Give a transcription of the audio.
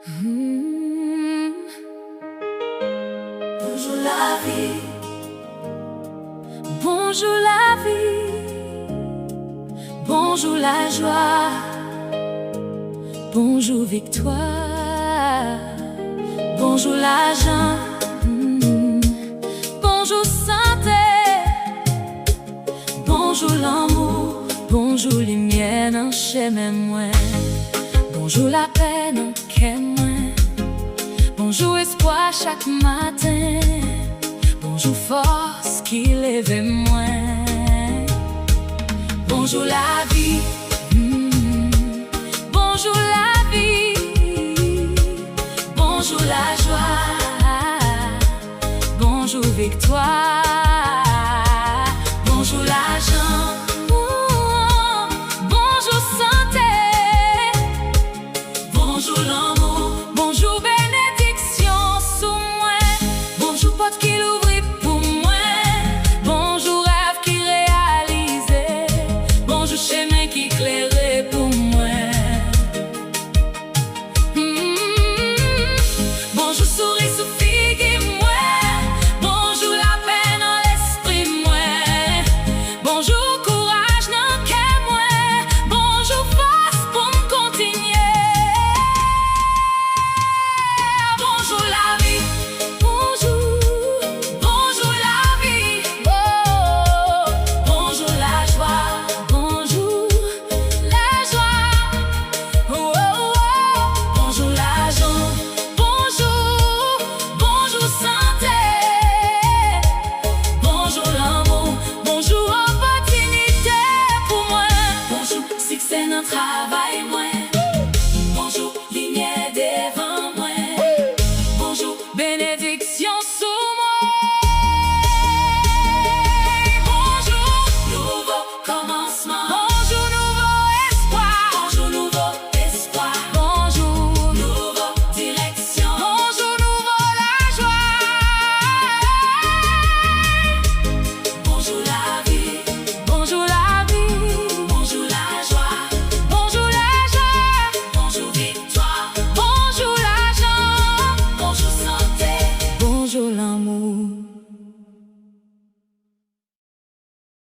Bonjour la vie, bonjour la vie, bonjour la joie, bonjour victoire, bonjour l'argent, bonjour santé, bonjour l'amour, bonjour lumière dans chemin moi, bonjour la paix dans cœur moi. Bonjour espoir chaque matin, bonjour force qui lève moi. Bonjour la vie, bonjour la vie, bonjour la joie, bonjour victoire, bonjour l'argent, bonjour santé, bonjour l'envie.